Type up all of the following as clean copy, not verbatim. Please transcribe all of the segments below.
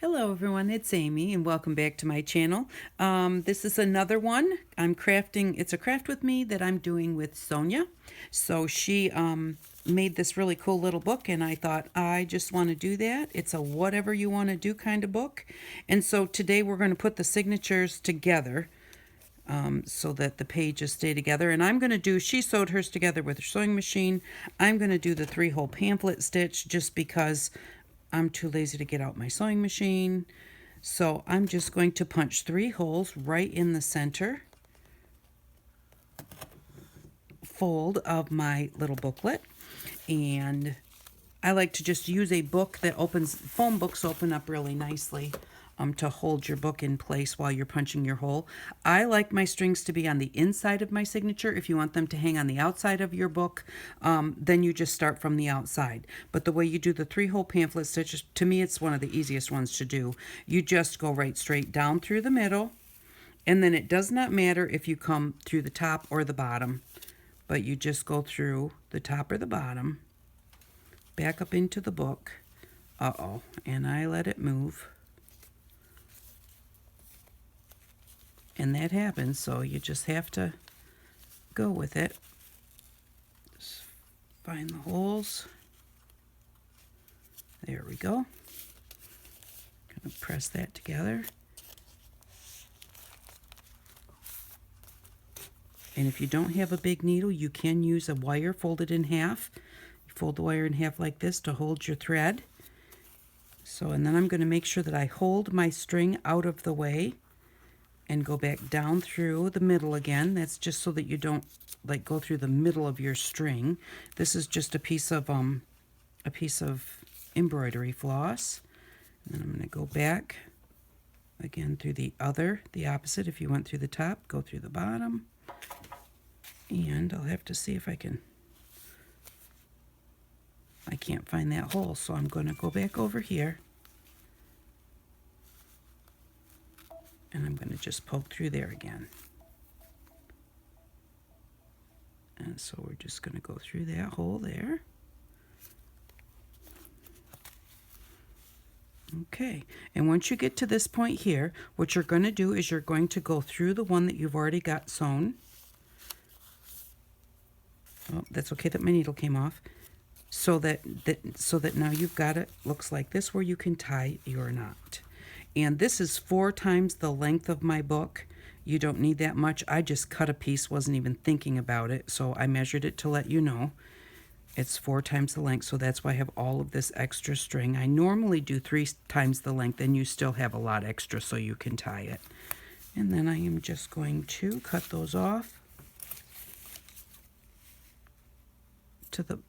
Hello everyone, it's Amy and welcome back to my channel. This is another one. I'm crafting, it's a craft with me that I'm doing with Sonya. So she made this really cool little book and I thought I just want to do that. It's a whatever you want to do kind of book. And so today we're going to put the signatures together so that the pages stay together. And I'm going to do, she sewed hers together with her sewing machine. I'm going to do the 3-hole pamphlet stitch just because I'm too lazy to get out my sewing machine. So I'm just going to punch 3 holes right in the center fold of my little booklet. And I like to just use a book that opens, foam books open up really nicely to hold your book in place while you're punching your hole. I like my strings to be on the inside of my signature. If you want them to hang on the outside of your book, then you just start from the outside. But the way you do the 3-hole pamphlet stitch, to me it's one of the easiest ones to do. You just go right straight down through the middle, and then it does not matter if you come through the top or the bottom, but you just go through the top or the bottom, back up into the book. And I let it move. And that happens, so you just have to go with it. Just find the holes. There we go. Gonna press that together. And if you don't have a big needle, you can use a wire folded in half. You fold the wire in half like this to hold your thread. So, and then I'm going to make sure that I hold my string out of the way and go back down through the middle again. That's just so that you don't like go through the middle of your string. This is just a piece of embroidery floss. And then I'm going to go back again through the opposite. If you went through the top, go through the bottom. And I'll have to see if I can't find that hole, so I'm going to go back over here. And I'm going to just poke through there again. And so we're just going to go through that hole there. Okay, and once you get to this point here, what you're going to do is you're going to go through the one that you've already got sewn. Oh, that's okay that my needle came off. So that now you've got it, looks like this, where you can tie your knot. And this is 4 times the length of my book. You don't need that much. I just cut a piece, wasn't even thinking about it, so I measured it to let you know. It's 4 times the length, so that's why I have all of this extra string. I normally do 3 times the length, and you still have a lot extra so you can tie it. And then I am just going to cut those off to the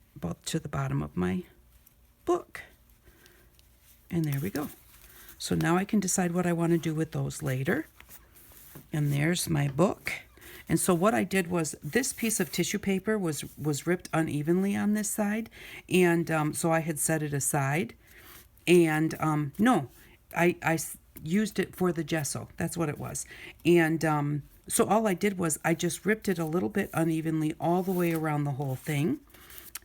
bottom of my book. And there we go. So now I can decide what I want to do with those later. And there's my book. And so what I did was, this piece of tissue paper was ripped unevenly on this side. And so I had set it aside. And no, I used it for the gesso. That's what it was. And so all I did was I just ripped it a little bit unevenly all the way around the whole thing.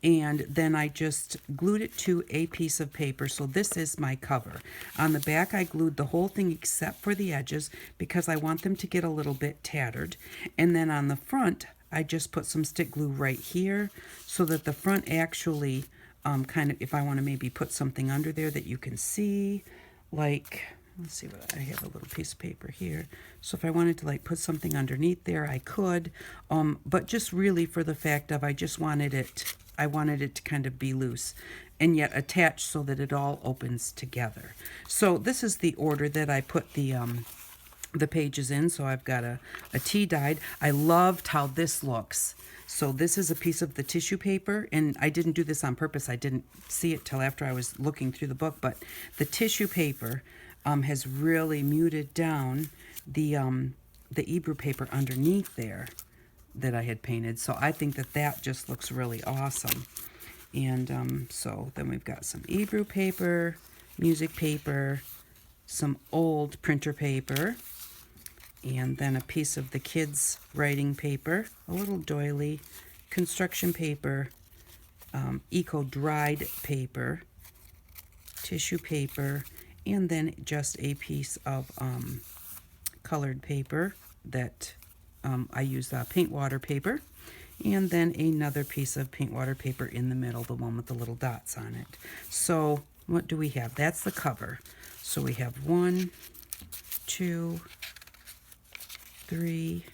And then I just glued it to a piece of paper. So this is my cover. On the back, I glued the whole thing except for the edges because I want them to get a little bit tattered. And then on the front, I just put some stick glue right here so that the front actually kind of, if I want to maybe put something under there that you can see, like, let's see what I have, a little piece of paper here. So if I wanted to like put something underneath there, I could. But just really for the fact of I wanted it to kind of be loose and yet attached so that it all opens together. So this is the order that I put the pages in. So I've got a tea dyed. I loved how this looks. So this is a piece of the tissue paper, and I didn't do this on purpose. I didn't see it till after I was looking through the book, but the tissue paper has really muted down the Hebrew paper underneath there that I had painted. So I think that just looks really awesome. And so then we've got some Hebrew paper, music paper, some old printer paper, and then a piece of the kids' writing paper, a little doily, construction paper, eco-dried paper, tissue paper, and then just a piece of colored paper that I use paint water paper, and then another piece of paint water paper in the middle, the one with the little dots on it. So what do we have? That's the cover. So we have 1, 2, 3,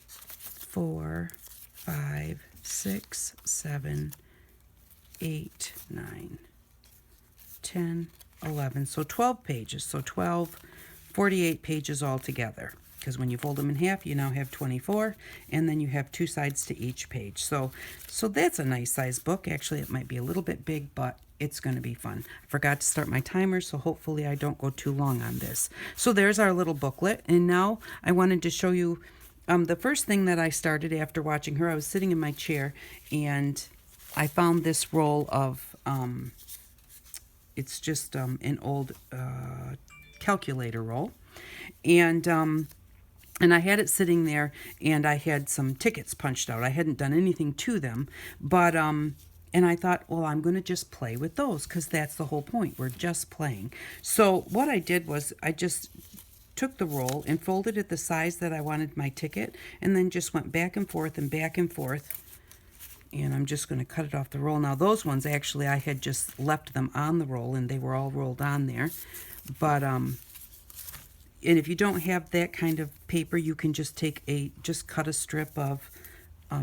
4, 5, 6, 7, 8, 9, 10, 11. So 12 pages. So 48 pages altogether. Because when you fold them in half, you now have 24, and then you have 2 sides to each page. So that's a nice size book. Actually, it might be a little bit big, but it's going to be fun. I forgot to start my timer, so hopefully I don't go too long on this. So there's our little booklet, and now I wanted to show you the first thing that I started after watching her. I was sitting in my chair, and I found this roll of, it's just an old calculator roll, and I had it sitting there, and I had some tickets punched out. I hadn't done anything to them, but and I thought, well, I'm going to just play with those, because that's the whole point. We're just playing. So what I did was I just took the roll and folded it the size that I wanted my ticket, and then just went back and forth and back and forth. And I'm just going to cut it off the roll. Now, those ones, actually, I had just left them on the roll, and they were all rolled on there. But and if you don't have that kind of paper, you can just just cut a strip of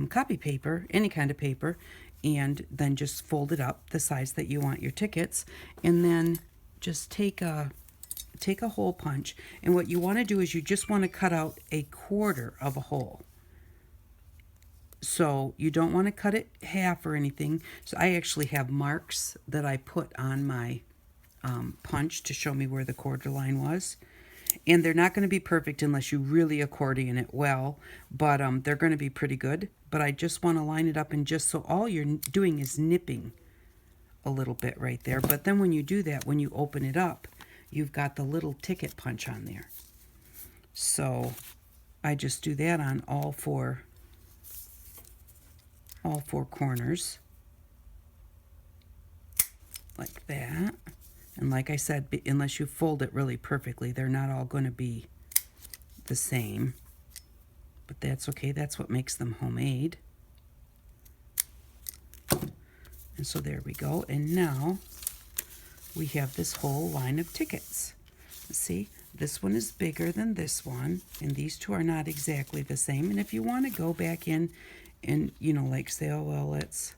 copy paper, any kind of paper, and then just fold it up the size that you want your tickets, and then just take a hole punch. And what you want to do is you just want to cut out a quarter of a hole. So you don't want to cut it half or anything. So I actually have marks that I put on my punch to show me where the quarter line was. And they're not going to be perfect unless you really accordion it well, but they're going to be pretty good. But I just want to line it up, and just so all you're doing is nipping a little bit right there. But then when you do that, when you open it up, you've got the little ticket punch on there. So I just do that on all four corners, like that. And like I said, unless you fold it really perfectly, they're not all going to be the same. But that's okay. That's what makes them homemade. And so there we go. And now we have this whole line of tickets. See, this one is bigger than this one, and these two are not exactly the same. And if you want to go back in and, you know, like say, oh, well, let's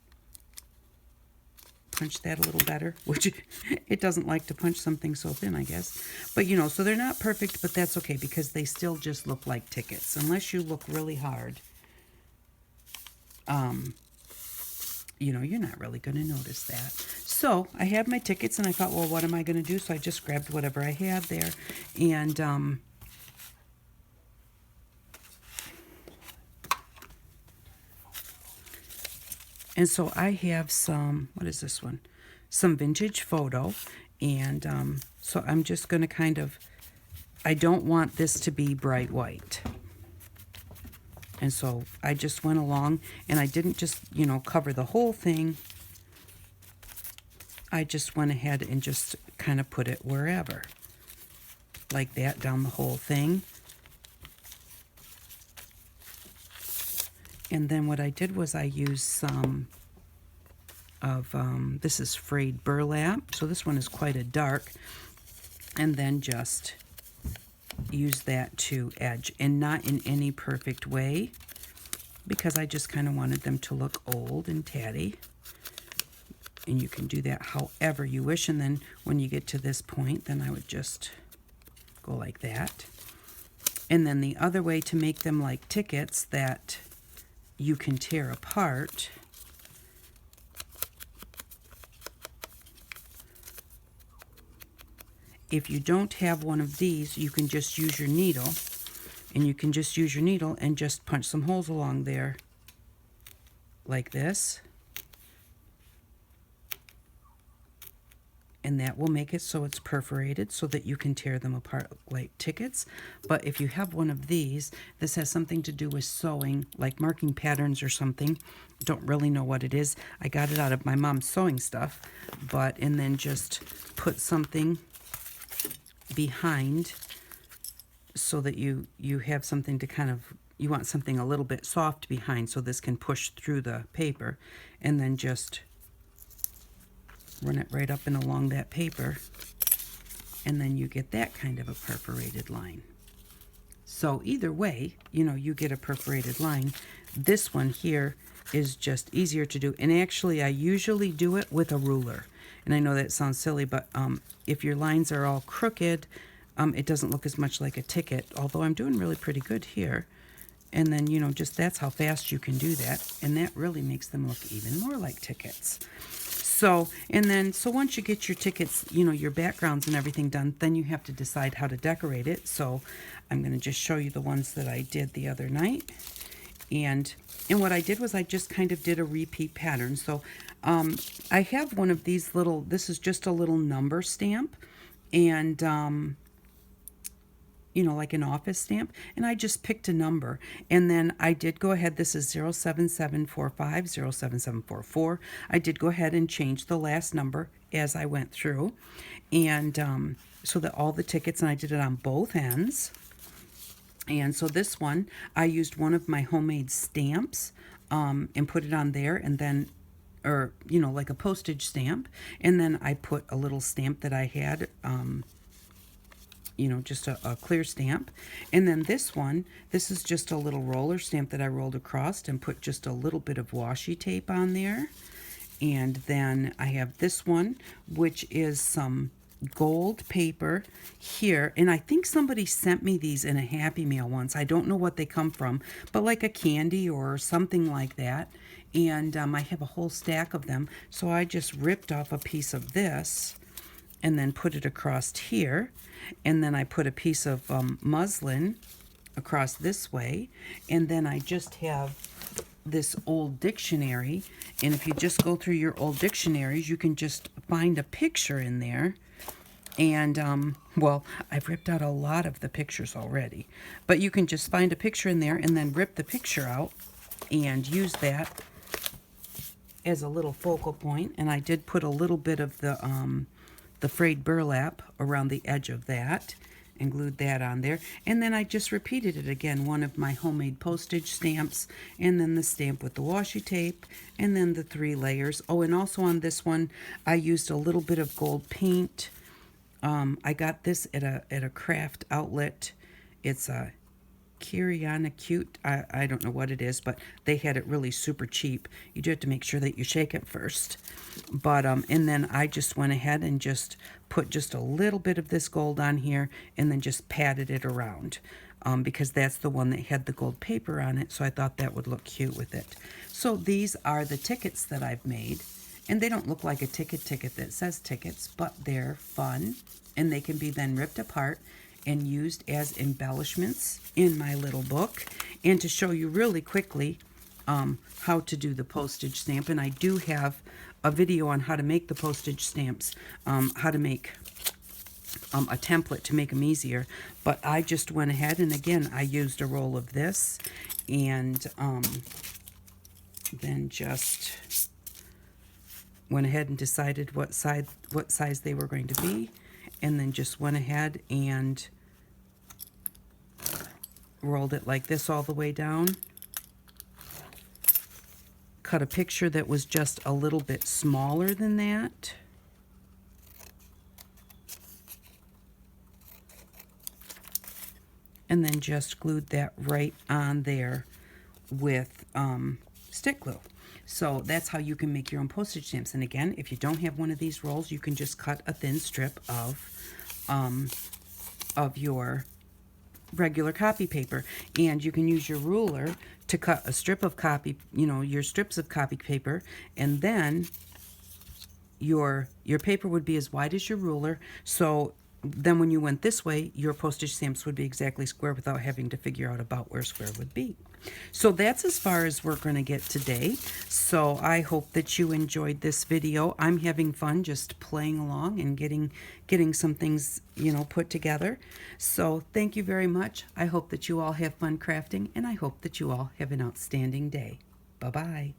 punch that a little better, which it doesn't like to punch something so thin, I guess. But, you know, so they're not perfect, but that's okay, because they still just look like tickets. Unless you look really hard, you know, you're not really going to notice that. So I had my tickets, and I thought, well, what am I going to do? So I just grabbed whatever I had there, and so I have some, what is this one? Some vintage photo. And so I'm just going to kind of, I don't want this to be bright white. And so I just went along, and I didn't just, you know, cover the whole thing. I just went ahead and just kind of put it wherever. Like that, down the whole thing. And then what I did was I used some of, this is frayed burlap. So this one is quite a dark. And then just use that to edge. And not in any perfect way, because I just kind of wanted them to look old and tatty. And you can do that however you wish. And then when you get to this point, then I would just go like that. And then the other way to make them like tickets that you can tear apart, if you don't have one of these, you can just use your needle, and you can just use your needle and just punch some holes along there like this, and that will make it so it's perforated so that you can tear them apart like tickets. But if you have one of these, this has something to do with sewing, like marking patterns or something. Don't really know what it is. I got it out of my mom's sewing stuff, and then just put something behind so that you have something to kind of, you want something a little bit soft behind so this can push through the paper, and then just run it right up and along that paper, and then you get that kind of a perforated line. So either way, you get a perforated line. This one here is just easier to do, and actually I usually do it with a ruler. And I know that sounds silly, but if your lines are all crooked, it doesn't look as much like a ticket, although I'm doing really pretty good here. And then, just that's how fast you can do that, and that really makes them look even more like tickets. So once you get your tickets, your backgrounds and everything done, then you have to decide how to decorate it. So I'm going to just show you the ones that I did the other night. And what I did was I just kind of did a repeat pattern. So I have one of these little, this is just a little number stamp, and like an office stamp, and I just picked a number, and then I did go ahead, this is 07745, 07744. I did go ahead and change the last number as I went through, and so that all the tickets, and I did it on both ends. And so this one, I used one of my homemade stamps and put it on there, and then, or, like a postage stamp, and then I put a little stamp that I had, just a clear stamp. And then this one, this is just a little roller stamp that I rolled across and put just a little bit of washi tape on there. And then I have this one, which is some gold paper here, and I think somebody sent me these in a Happy Meal once. I don't know what they come from, but like a candy or something like that. And I have a whole stack of them, so I just ripped off a piece of this and then put it across here, and then I put a piece of muslin across this way, and then I just have this old dictionary, and if you just go through your old dictionaries, you can just find a picture in there. And well, I've ripped out a lot of the pictures already, but you can just find a picture in there and then rip the picture out and use that as a little focal point. And I did put a little bit of the frayed burlap around the edge of that and glued that on there. And then I just repeated it again, one of my homemade postage stamps, and then the stamp with the washi tape, and then the 3 layers. Oh, and also on this one, I used a little bit of gold paint. I got this at a craft outlet. It's a Kiriana Cute. I don't know what it is, but they had it really super cheap. You do have to make sure that you shake it first. But and then I just went ahead and just put just a little bit of this gold on here, and then just patted it around because that's the one that had the gold paper on it. So I thought that would look cute with it. So these are the tickets that I've made. And they don't look like a ticket that says tickets, but they're fun, and they can be then ripped apart and used as embellishments in my little book. And to show you really quickly how to do the postage stamp, and I do have a video on how to make the postage stamps, how to make a template to make them easier, but I just went ahead, and again, I used a roll of this, and then just went ahead and decided what size they were going to be, and then just went ahead and rolled it like this all the way down. Cut a picture that was just a little bit smaller than that. And then just glued that right on there with stick glue. So that's how you can make your own postage stamps. And again, if you don't have one of these rolls, you can just cut a thin strip of your regular copy paper, and you can use your ruler to cut a strip of copy, your strips of copy paper, and then your paper would be as wide as your ruler. So then when you went this way, your postage stamps would be exactly square without having to figure out about where square would be. So that's as far as we're going to get today. So I hope that you enjoyed this video. I'm having fun just playing along and getting some things, put together. So thank you very much. I hope that you all have fun crafting, and I hope that you all have an outstanding day. Bye-bye.